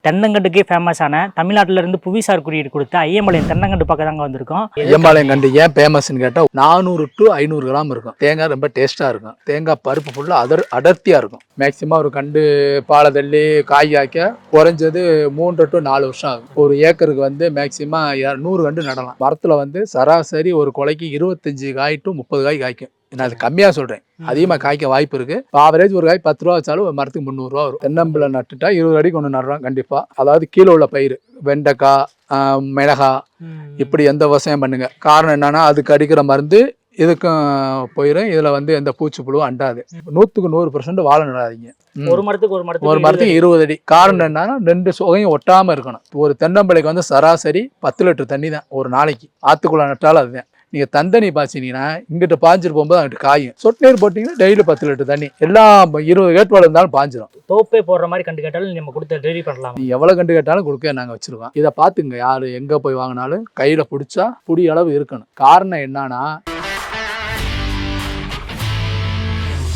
தென்னங்கண்டுக்கே ஃபேமஸான தமிழ்நாட்டில இருந்து புவிசார் குறியீடு கொடுத்த ஐயம்பாளையம் தென்னங்கண்டு பக்கம் தாங்க வந்திருக்கோம். ஐயம்பாளையம் கண்டு ஏன் ஃபேமஸ்ன்னு கேட்டால் 400 to 500 கிராம் இருக்கும். தேங்காய் ரொம்ப டேஸ்ட்டாக இருக்கும். தேங்காய் பருப்பு ஃபுல்லாக அடர்த்தியாக இருக்கும். மேக்சிமம் ஒரு கண்டு பாலை தள்ளி காய் காய்க்க குறைஞ்சது 3 to 4 வருஷம் ஆகும். ஒரு ஏக்கருக்கு வந்து மேக்சிமம் 100 கண்டு நடலாம். மரத்தில் வந்து சராசரி ஒரு கொலைக்கு 25 காய் to 30 காய் காய்க்கும். நான் அது கம்மியாக சொல்கிறேன், அதிகமாக காய்க்க வாய்ப்பு இருக்குது. ஆவரேஜ் ஒரு காய் 10 ரூபா வச்சாலும் ஒரு மரத்துக்கு 300 ரூபா வரும். தென்னம்பிள்ளை நட்டுட்டா 20 அடிக்கு ஒன்று நடுறோம் கண்டிப்பாக. அதாவது கீழே உள்ள பயிர் வெண்டைக்காய், மிளகா, இப்படி எந்த விவசாயம் பண்ணுங்க. காரணம் என்னன்னா அதுக்கு அடிக்கிற மருந்து இதுக்கும் போயிடும். இதில் வந்து எந்த பூச்சி புழுவும் அண்டாது. 100க்கு 100% வாழை நடாதீங்க. ஒரு மரத்துக்கு 20 அடி. காரணம் என்னன்னா 2 சொகையும் ஒட்டாமல் இருக்கணும். ஒரு தென்னம்பிள்ளைக்கு வந்து சராசரி 10 லிட்டர் தண்ணி தான் ஒரு நாளைக்கு. ஆற்றுக்குள்ள நட்டாலும் அதுதான். நீங்கள் தண்ணி பாய்ச்சினீங்கன்னா இங்கிட்ட பாய்ஞ்சிட்டு போகும்போது அங்கிட்டு காயும். சொட்டு நீர் போட்டிங்கன்னா டெய்லி 10 லிட்டர் தண்ணி எல்லாம் 20 கேட்வாள் இருந்தாலும் பாய்ஞ்சிடும். தோப்பே போடுற மாதிரி கண்டு கேட்டாலும் நம்ம கொடுத்து டெலிவரி பண்ணலாம். நீ எவ்வளோ கண்டு கேட்டாலும் கொடுக்க நாங்கள் வச்சிருக்கோம். இதை பார்த்துங்க, யார் எங்கே போய் வாங்கினாலும் கையில் பிடிச்சா புடி அளவு இருக்கணும். காரணம் என்னன்னா